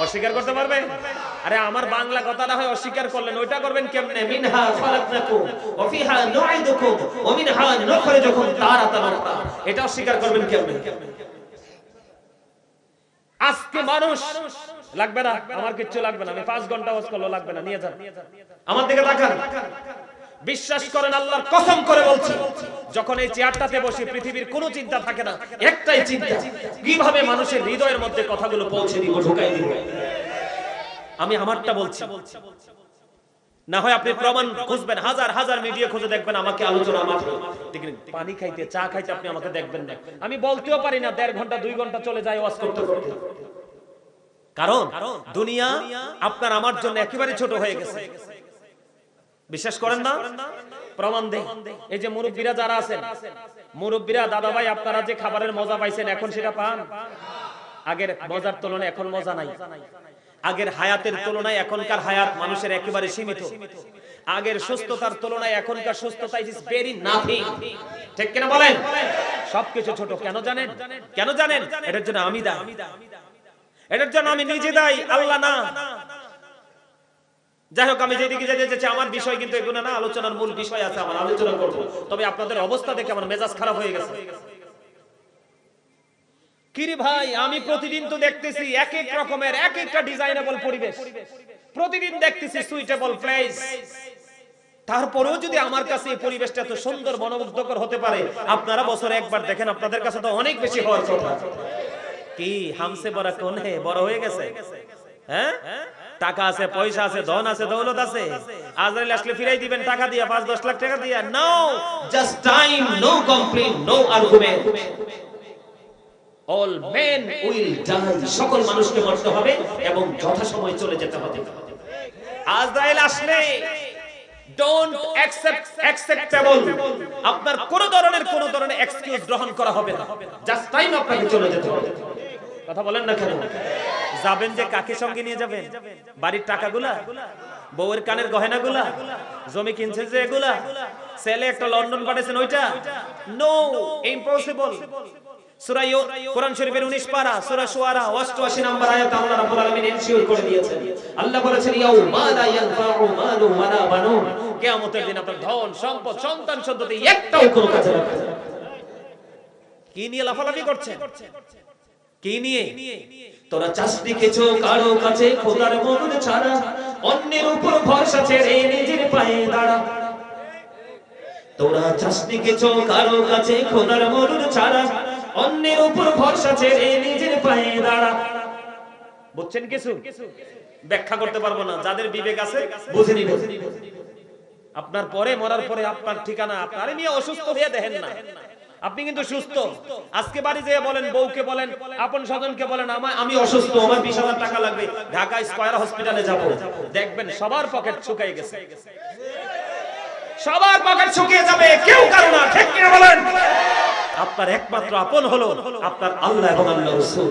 অস্বীকার করতে পারবে? আরে আমার বাংলা কথাটা হয় অস্বীকার করলেন, ওইটা করবেন কেমনে? মিনহা খালাকনাকুম ওয়া ফিহা নুঈদুকুম ওয়া মিনহা নুখরিজুকুম তারাতান উখরা, এটা অস্বীকার করবেন কেমনে? আজকে মানুষ লাগবে না, আমার কিচ্ছু লাগবে না, আমি 5 ঘন্টা ওয়াজ করলো লাগবে না, নিয়ে যান। আমার দিকে তাকান, বিশ্বাস করেন আল্লাহর কসম করে বলছি, যখন এই চেয়ারটাতে বসে পৃথিবীর কোনো চিন্তা থাকে না, একটাই চিন্তা, কিভাবে মানুষের হৃদয়ের মধ্যে কথাগুলো পৌঁছে দিব, ঢুকাই দিব। আমি আমারটা বলছি, না হয় আপনি প্রমাণ খুঁজবেন, হাজার হাজার মিডিয়া খুঁজে দেখবেন আমাকে আলোচনা মাত্র, পানি খাইতে, চা খাইতে আপনি আমাকে দেখবেন না। আমি বলতেও পারি না 1.5 ঘন্টা 2 ঘন্টা চলে যায় ওয়াজ করতে করতে, কারণ দুনিয়া আপনার আমার জন্য একেবারে ছোট হয়ে গেছে। বিশ্বাস করেন না? প্রমাণ দেই। এই যে মুরব্বীরা যারা আছেন, মুরব্বীরা, দাদা ভাই, আপনারা যে খাবারের মজা পাইছেন এখন সেটা পান? আগের মজার তুলনায় এখন মজা নাই। আগের হায়াতের তুলনায় এখনকার হায়াত মানুষের একেবারে সীমিত। আগের সুস্থতার তুলনায় এখনকার সুস্থতা ইজ ভেরি নাথিং। ঠিক কিনা বলেন? সবকিছু ছোট। কেন জানেন? কেন জানেন? এটার জন্য আমি দায়ী, এটার জন্য আমি নিজে দায়ী, আল্লাহ না। যাই হোক, আমি যেদিকে যেতে চাচ্ছি, আমার বিষয় কিন্তু এগুলো না, আলোচনার মূল বিষয় আছে, আমার আলোচনা করব। তবে আপনাদের অবস্থা দেখে আমার মেজাজ খারাপ হয়ে গেছে। কিরে ভাই, আমি প্রতিদিন তো দেখতেছি এক এক রকমের এক একটা ডিজাইনেবল পরিবেশ, প্রতিদিন দেখতেছি সুইটেবল প্লেস। তারপরেও যদি আমার কাছে এই পরিবেশটা এত সুন্দর মনোমুগ্ধকর হতে পারে, আপনারা বছরে একবার দেখেন, আপনাদের কাছে তো অনেক বেশি হওয়ার কথা। কি হামসে বড় কোন হে, বড় হয়ে গেছে? হ্যাঁ, টাকা আছে, পয়সা আছে, ধন আছে, দৌলত আছে, আজরাইল আসলে ফিরাই দিবেন টাকা দিয়ে, 5-10 লাখ টাকা দিয়ে। No, just time, no complain, no argument. All men will die, সকল মানুষকে মরতে হবে এবং যথাসময়ে চলে যেতে হবে। আজরাইল আসলে ডোন্ট অ্যাকসেপ্টেবল, আপনার কোন ধরনের এক্সকিউজ গ্রহণ করা হবে না, জাস্ট টাইম আপনাকে চলে যেতে হবে। কথা বলেন না কেন? যাবেন যে কাকে সঙ্গে নিয়ে যাবেন? বাড়ির টাকাগুলা, বউয়ের কানের গয়নাগুলা, জমি কিনছেন যে এগুলা, ছেলে একটা লন্ডন পাঠাইছেন ওইটা? No, impossible. সূরা কোরআন শরীফের 19 পারা সূরা শুআরা 88 নম্বর আয়াত আল্লাহ রাব্বুল আলামিন এনশিওর করে দিয়েছেন। আল্লাহ বলেছেন, ইয়াউমা লা ইয়ানফাউ মালু ওয়ালা বানুন, কিয়ামতের দিন আপনার ধন সম্পদ সন্তান সন্ততি একটাও কোনো কাজে লাগবে না। কি নিয়ে লাফালাফি করছেন? কি নিয়ে? তোরা চাষনি কিছু কারো কাছে খোদার মনুর ছাড়া, অন্যের উপর ভরসা ছেড়ে নিজের পায়ে দাঁড়া। তোরা চাষনি কিছু কারো কাছে খোদার মনুর ছাড়া, অন্যের উপর ভরসা ছেড়ে নিজের পায়ে দাঁড়া। বুঝছেন কিছু? ব্যাখ্যা করতে পারবো না, যাদের বিবেক আছে বুঝে নিবে। আপনার পরে মরার পরে আপনার ঠিকানা, আপনার নিয়ে অসুস্থ হয়ে দেখেন না, আপনি কিন্তু সুস্থ। আজকে বাড়ি যেয়ে বলেন, বউকে বলেন, আপন স্বজনকে বলেন, আমি অসুস্থ, আমার 20,000 টাকা লাগবে, ঢাকা স্কয়ার হসপিটালে যাব। দেখবেন সবার পকেট শুকিয়ে গেছে, সবার পকেট শুকিয়ে যাবে, কেউ কারো না। ঠিক কিনা বলেন? আপনার একমাত্র আপন হলো আপনার আল্লাহ এবং আল্লাহর রাসূল।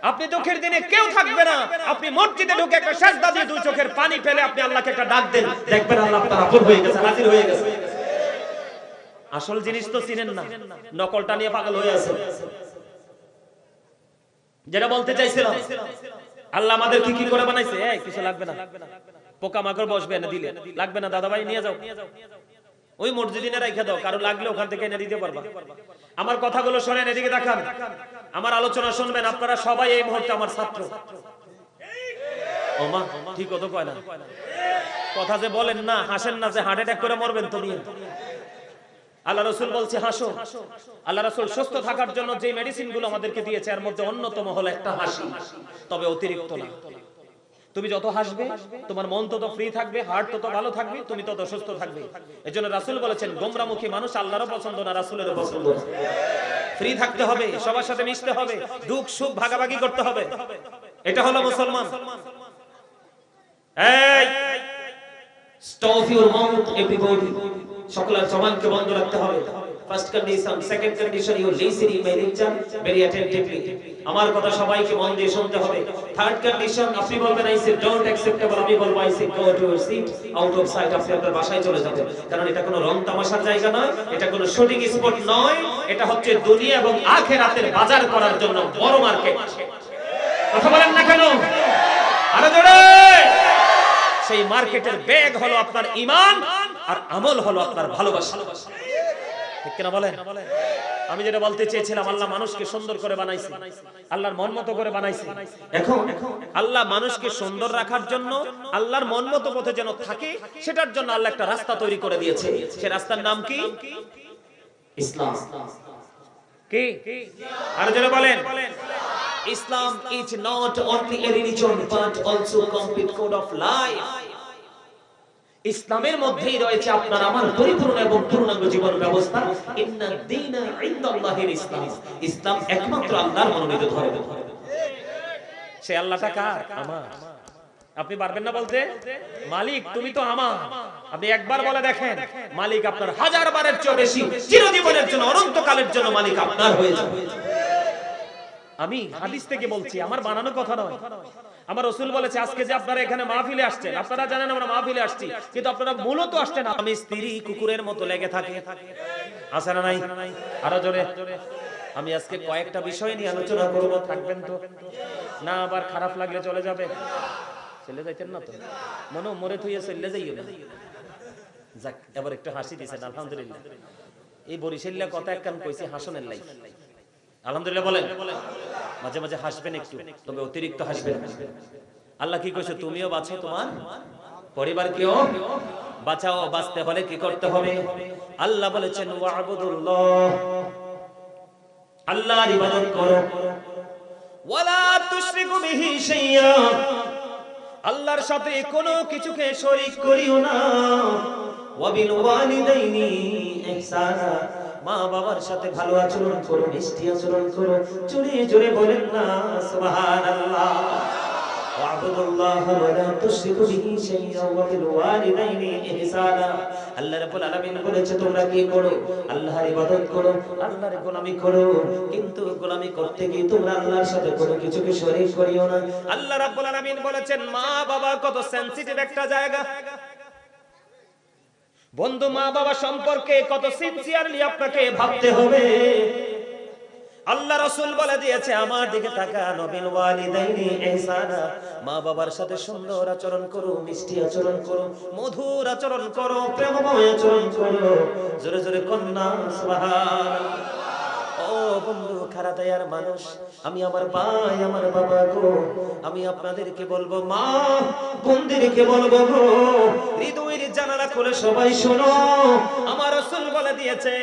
আপনি দুঃখের দিনে কেউ থাকবে না, আপনি মসজিদে ঢুকে একটা সিজদা দিয়ে 2 চোখের পানি ফেলে আপনি আল্লাহকে একটা ডাক দেন, দেখবেন আল্লাহ আপনার আপন হয়ে গেছে, হাজির হয়ে গেছে। আসল জিনিস তো চিনেন না, নকলটা নিয়ে পাগল হয়ে আছে। যেটা বলতে চাইছিলাম, আল্লাহ আমাদের কি করে বানাইছে? এই কিছু লাগবে না, পোকামাকড় বসবে না দিলে, লাগবে না দাদা ভাই নিয়ে যাও, ওই মসজিদে রাইখা দাও, কারো লাগলে ওখান থেকে এনে দিতে পারবা। আমার কথাগুলো শোনেন, এদিকে দেখান, আমার আলোচনা শুনবেন। আপনারা সবাই এই মুহূর্তে আমার ছাত্র। ওমা ঠিক কত কয় না, কথা যে বলেন না, হাসেন না যে হার্ট অ্যাটাক করে মরবেন তো নিয়ে। আল্লাহ রাসূল বলছে হাসো। আল্লাহ রাসূল সুস্থ থাকার জন্য যে মেডিসিন গুলো আমাদেরকে দিয়েছে, এর মধ্যে অন্যতম হলো একটা হাসি, তবে অতিরিক্ত না। তুমি যত হাসবে তোমার মন তত ফ্রি থাকবে, হার্ট তত ভালো থাকবে, তুমি তত সুস্থ থাকবে। এজন্য রাসূল বলেছেন, গোমরামুখী মানুষ আল্লাহরও পছন্দ না, রাসূলেরও পছন্দ না। ফ্রি থাকতে হবে, সবার সাথে মিশতে হবে, দুঃখ সুখ ভাগাভাগি করতে হবে। এটা হলো মুসলমান। এই স্টপ ইউর মাউথ এভরিবডি, সকলের জবানকে বন্ধ রাখতে হবে। First condition, second condition, you listen in my lecture very attentively, আমার কথা সবাইকে মন দিয়ে শুনতে হবে। থার্ড কন্ডিশন, আপনি বলবেন আই সে ডোন্ট অ্যাকসেপ্টেবল, আমি বলবো I say go to your seat, out of sight, আপনি আপনার বাসায় চলে যাবেন। কারণ এটা কোনো রং তামাশার জায়গা নয়, এটা কোনো শুটিং স্পট নয়, এটা হচ্ছে দুনিয়া এবং আখিরাতের বাজার করার জন্য বড় মার্কেট। কথা বলেন না কেন? আরো জোরে। সেই মার্কেটের ব্যাগ হলো আপনার ঈমান, আর আমল হলো আপনার ভালোবাসা। ঠিক কিনা বলেন? আমি যেটা বলতে চেয়েছিলাম, আল্লাহ মানুষকে সুন্দর করে বানাইছে, আল্লাহর মন মতো করে বানাইছে। এখন আল্লাহ মানুষকে সুন্দর রাখার জন্য, আল্লাহর মন মতো পথে যেন থাকে, সেটার জন্য আল্লাহ একটা রাস্তা তৈরি করে দিয়েছে। সে রাস্তার নাম কি? ইসলাম। কি? আর যারা বলেন ইসলাম is not only a religion but also a complete code of life. ইসলামের মধ্যেই রয়েছে আপনার আমার পরিপূর্ণ এবং পূর্ণাঙ্গ জীবন ব্যবস্থা। ইন্না দীনা ইনদাল্লাহিল ইসলাম, ইসলাম একমাত্র আল্লাহর মনোনীত ধর্ম। সে আল্লাহটা কার? আমার। আপনি পারবেন না বলতে, মালিক তুমি তো আমার। আপনি একবার বলে দেখেন, মালিক আপনার 1000 বারের চেয়ে বেশি, চিরজীবনের জন্য, অনন্তকালের জন্য মালিক আপনার হয়ে যাবে। আমি হাদিস থেকে বলছি, আমার বানানো কথা নয়। আমার রাসূল বলেছে আজকে যে আপনারা এখানে মাহফিলে আসছেন, আপনারা জানেন আমরা মাহফিলে আসছি, কিন্তু আপনারা মূলত আসছেন আমি স্ত্রী কুকুরের মতো লেগে থাকে, আছে না নাই? আরো জোরে। আমি আজকে কয়েকটা বিষয় নিয়ে আলোচনা করব। থাকবেন তো না? আবার খারাপ লাগলে চলে যাবে? চলে যাইতেন না তো? মনে মরে থইয়া চলে যাইও না। যাক, এবার একটু হাসি দিছেন, আলহামদুলিল্লাহ। এই বরিশাল্লা কথা এক কান কইছি, হাসনের লাই। আলহামদুলিল্লাহ বলেন। মাঝে মাঝে হাসবেন একটু, তবে অতিরিক্ত হাসবেন। আল্লাহ কি কইছে? তুমিও বাঁচো, তোমার পরিবারকেও বাঁচাও। বাঁচতে হলে কি করতে হবে? আল্লাহ বলেছেন ওয়া'বুদুল্লাহ, আল্লাহর ইবাদত করো, ওয়ালা তুশরিকু বিহি শাইয়্যা, আল্লাহর সাথে কোনো কিছুকে শরীক করিও না। ওয়াবিল ওয়ালিদাইনি ইহসানা, মা বাবার সাথে ভালো আচরণ করো, মিষ্টি আচরণ করো। জোরে জোরে বলেন না সুবহানাল্লাহ। ওয়া'বুদুল্লাহ ওয়ালা তুশরিকু বিহি শাইয়্যা ওয়াবিল ওয়ালিদাইনি ইহসানা। আল্লাহ রাব্বুল আলামিন বলেছে তোমরা কি করো? আল্লাহর ইবাদত করো, আল্লাহর গোলামি করো, কিন্তু গোলামি করতে গিয়ে তোমরা আল্লাহর সাথে কোনো কিছুকে শরীক করিও না। আল্লাহ রাব্বুল আলামিন বলেছেন মা বাবা কত সেনসিটিভ একটা জায়গা। বন্ধু, মা বাবা সম্পর্কে কত সিনসিয়ারলি আপনাকে ভাবতে হবে। আল্লাহ রাসূল বলে দিয়েছে আমার দিকে তাকান, বিল ওয়ালিদাইনি ইহসানা, মা বাবার সাথে সুন্দর আচরণ করো, মিষ্টি আচরণ করো, মধুর আচরণ করো, প্রেমময় আচরণ করো। জোরে জোরে কন্যা সুবহানাল্লাহ। ও বন্ধু, খারাতায়ার মানুষ, আমি আমার ভাই, আমার বাবা গো, আমি আপনাদেরকে বলবো, মা বোনদেরকে বলবো গো, হৃদয়ের জানালা খুলে সবাই শোনো। আমার রাসূল বলে দিয়েছে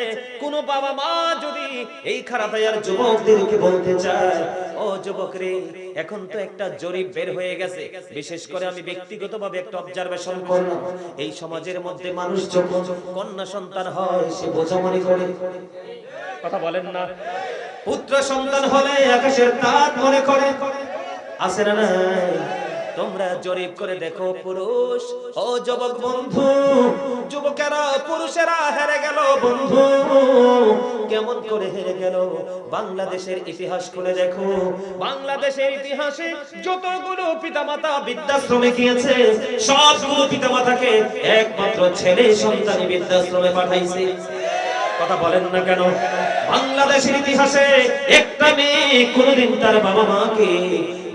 কোন বাবা মা যদি এই খারাতায়ার যুবকদেরকে বলতে চায়, ও যুবক রে, এখন তো একটা জরিপ বের হয়ে গেছে, বিশেষ করে আমি ব্যক্তিগতভাবে একটা অবজারভেশন করলাম, এই সমাজের মধ্যে মানুষ যখন কন্যা সন্তান হয় সে বোঝা মনে করে। কথা বলেন না? পুত্র সন্তান হলে আকাশের তাত মনে করে। আছে না নাই? তোমরা জরিপ করে দেখো, পুরুষ ও যুবক বন্ধু, যুবকেরা পুরুষেরা হেরে গেল বন্ধু। কেমন করে হেরে গেল? বাংলাদেশের ইতিহাস খুলে দেখো। বাংলাদেশের ইতিহাসে যতগুলো পিতামাতা বৃদ্ধাশ্রমে গিয়েছে, সবগুলো পিতামাতাকে একমাত্র ছেলে সন্তান বৃদ্ধাশ্রমে পাঠাইছে। কথা বলেন না কেন? বাংলাদেশের ইতিহাসে একটা মেয়ে কোনদিন তার বাবা মাকে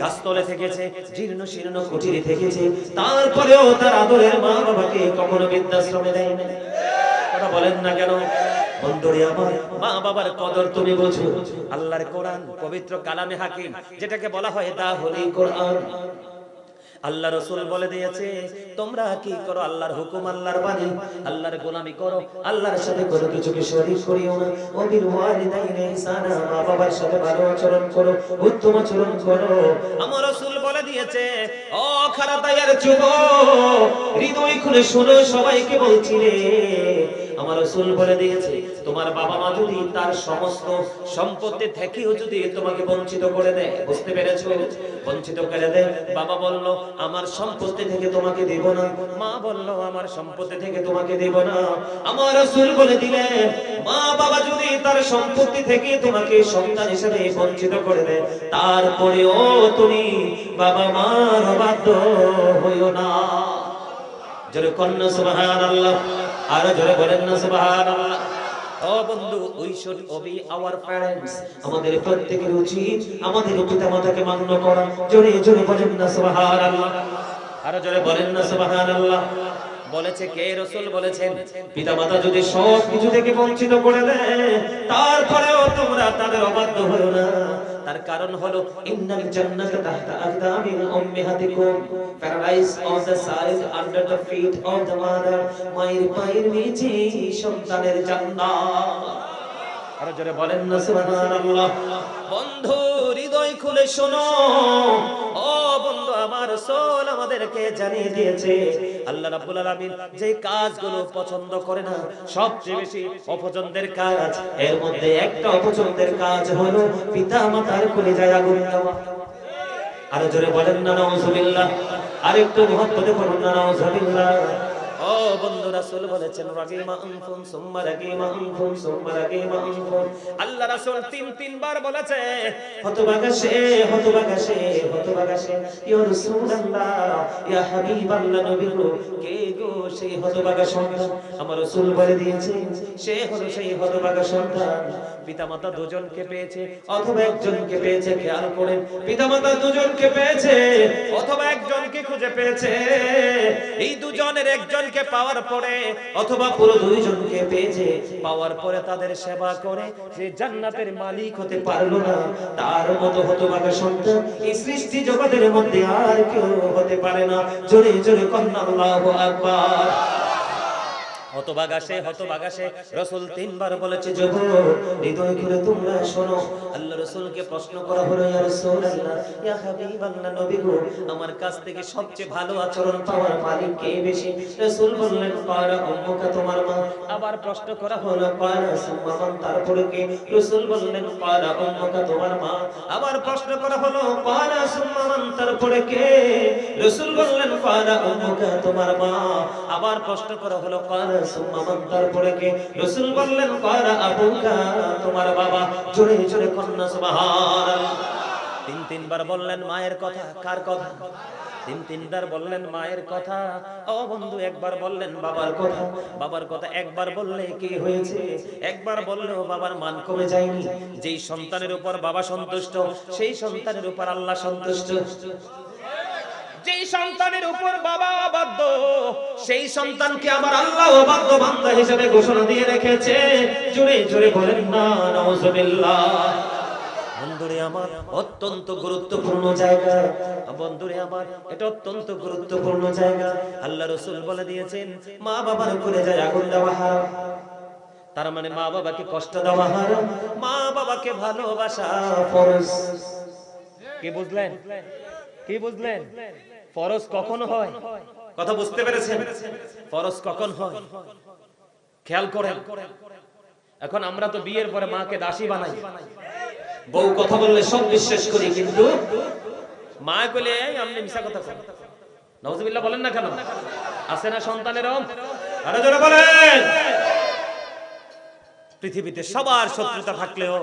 গাছতলে থেকেছে, জীর্ণ শীর্ণ কুটিরে থেকেছে, তারপরেও তার আদরের মা বাবাকে কখনো বৃদ্ধাশ্রমে দেয় না। কথা বলেন না কেন? বন্ধুরে আমার, মা বাবার কদর তুমি বোঝো। আল্লাহর কোরআন, পবিত্র কালামে হাকিম, যেটাকে বলা হয় দাহুল কোরআন, আল্লাহ রাসূল বলে দিয়েছে তোমরা কি করো? আল্লাহর হুকুম, আল্লাহর বাণী, আল্লাহর গোলামি করো, আল্লাহর সাথে কোনো কিছুকে শরীক করিও না। ও বিল ওয়ালিদাইনি ইহসানা, মা বাবার সাথে ভালো আচরণ করো, উত্তম আচরণ করো। আমার রাসূল বলে দিয়েছে ও খারাতায়ার যুবক, হৃদয় খুলে শোনো, সবাইকে বলছি রে, আমার রাসূল বলে দিয়েছে তোমার বাবা মা যদি তার সমস্ত সম্পত্তি থেকেও যদি তোমাকে বঞ্চিত করে দেয়, বুঝতে পেরেছো? বঞ্চিত করে দেয়। বাবা বলল আমার সম্পত্তি থেকে তোমাকে দেব না, মা বলল আমার সম্পত্তি থেকে তোমাকে দেব না। আমার রাসূল বলে দিলেন মা বাবা যদি তার সম্পত্তি থেকে তোমাকে সন্তান হিসেবে বঞ্চিত করে দেয়, তারপরেও তুমি বাবা মার অবাধ্য হইও না। জোরে কন্যা সুবহানাল্লাহ। আর জোরে বলেন না সুবহানাল্লাহ। ও বন্ধু, we should Obi our parents, আমাদের প্রত্যেকের উচিত আমাদের পিতামাতাকে মান্য করা। জোরে জোরে বলেন না সুবহানাল্লাহ। আর জোরে বলেন না সুবহানাল্লাহ। বলেছে কে? রাসূল বলেছেন পিতামাতা যদি সব কিছু থেকে বঞ্চিত করে দেয়, তারপরেও তোমরা তাদের অবাধ্য হও না। তার কারণ হলো ইন্নাল জান্নাতা তাহতা আকদামিল উম্মাহাতিকুম, paradise on the side under the feet of the mother, মায়ের পায়ের নিচে সন্তানের জান্নাত। আর জোরে বলেন না সুবহানাল্লাহ। বন্ধু, হৃদয় খুলে শোনো। ও বন্ধু, আমার রাসূল আমাদেরকে জানিয়ে দিয়েছে আল্লাহ রাব্বুল আলামিন যে কাজগুলো পছন্দ করে না, সবচেয়ে বেশি অপছন্দের কাজ, এর মধ্যে একটা অপছন্দের কাজ হলো পিতামাতার কলিজায় আগুন দেওয়া। আর জোরে বলেন না নাউজুবিল্লাহ। আরেকটু মহব্বতে বলুন না নাউজুবিল্লাহ। ও ও বন্ধু, রাসূল বলেছেন রাগিমা আনফুন সুম্মা রাগিমা আনফুন সুম্মা রাগিমা আনফুন। আল্লাহ রাসূল তিনবার বলেছে হতভাগা সে, হতভাগা সে, হতভাগা সে। ইয়া রাসূলুল্লাহ, ইয়া হাবিবাল্লাহ, নবী গো, কে গো সেই হতভাগা সন্তান? আমার রাসূল বলে দিয়েছে সে হলো সেই হতভাগা সন্তান পিতামাতা দুজনকে পেয়েছে অথবা একজনকে পেয়েছে। খেয়াল করেন, পিতামাতা দুজনকে পেয়েছে অথবা একজনকে খুঁজে পেয়েছে। এই দুজনের একজনকে পাওয়ার পরে অথবা পুরো দুইজনকে পেয়েছে, পাওয়ার পরে তাদের সেবা করে যে জান্নাতের মালিক হতে পারলো না, তার মতো হতভাগা সন্তান এই সৃষ্টি জগতের মধ্যে আর কেউ হতে পারে না। জোরে জোরে কন্যা আল্লাহু আকবার। হতভাগা সে, হতভাগা সে। রাসূল তিনবার বলেছে যুবক হৃদয় করে তোমরা শোনো। আল্লাহ রাসূলকে প্রশ্ন করা হলো, ইয়া রাসূলুল্লাহ, ইয়া হাবিবাল্লাহ, নবী গো, আমার কাছ থেকে সবচেয়ে ভালো আচরণ পাওয়ার মালিক কে বেশি? রাসূল বললেন কারা উম্মুকা, তোমার মা। আবার প্রশ্ন করা হলো কারা সুম্মা মান, তারপরে কে? রাসূল বললেন কারা উম্মুকা, তোমার মা। আবার প্রশ্ন করা হলো কারা সুম্মা মান, তারপরে কে? রাসূল বললেন কারা উম্মুকা, তোমার মা। আবার প্রশ্ন করা হলো কারা সুম্মা মান, তারপরে কে? রাসূল বললেন কারা আবুকা, তোমার বাবা। জোরে জোরে কন্যা সুবহানাল্লাহ। তিনবার বললেন মায়ের কথা। কার কথা? তিনবার বললেন মায়ের কথা। ও বন্ধু, একবার বললেন বাবার কথা। বাবার কথা একবার বললে কি হয়েছে? একবার বললেও বাবার মান কমে যায়নি। যেই সন্তানের উপর বাবা সন্তুষ্ট, সেই সন্তানের উপর আল্লাহ সন্তুষ্ট। যেই সন্তানের উপর বাবা অবাধ্য, সেই সন্তানকে আমার আল্লাহ অবাধ্য বান্দা হিসেবে ঘোষণা দিয়ে রেখেছে। জোরে জোরে বলেন না নাউজুবিল্লাহ। বন্ধুরে আমার, অত্যন্ত গুরুত্বপূর্ণ জায়গা। বন্ধুরে আমার, এটা অত্যন্ত গুরুত্বপূর্ণ জায়গা। আল্লাহ রাসূল বলে দিয়েছেন মা বাবার উপরে যায় আগুন দেওয়া হারাম। তার মানে মা বাবাকে কষ্ট দেওয়া হারাম, মা বাবাকে ভালোবাসা ফরজ। কি বুঝলেন? কি বুঝলেন? ফরজ কখন হয়? কথা বুঝতে পেরেছেন? ফরজ কখন হয় খেয়াল করেন। এখন আমরা তো বিয়ের পরে মাকে দাসী বানাই। বউ কথা বললে সব বিশ্বাস করি, কিন্তু মা কইলে আপনি মিছা কথা বলেন। নাউজুবিল্লাহ বলেন না কেন? আছে না সন্তানেরও? আরে জোরে বলেন। পৃথিবীতে সবার শত্রুতা থাকলেও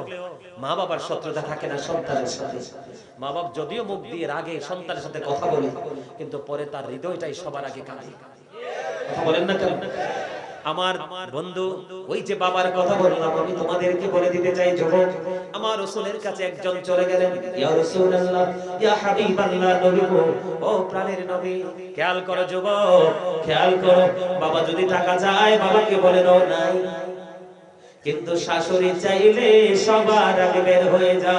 মা বাবার শত্রুতা থাকে না সন্তানের সাথে। মা বাবা যদিও মুখ দিয়ে রাগে সন্তানের সাথে কথা বলে, কিন্তু পরে তার হৃদয়টাই সবার আগে কাঁদে। কথা বলেন না কেন? আমার বন্ধু, ওই যে বাবার কথা বললাম, আমি তোমাদেরকে বলে দিতে চাই যুবক, আমার রাসূলের কাছে একজন চলে গেলেন, ইয়া রাসূলুল্লাহ, ইয়া হাবিবাল্লাহ, নবী গো, ও প্রাণের নবী। খেয়াল করো যুবক, খেয়াল করো। বাবা যদি টাকা চায় বাবাকে বলে দাও নাই, কিন্তু শাশুড়ি চাইলে সবার আগে বের হয়ে যায়।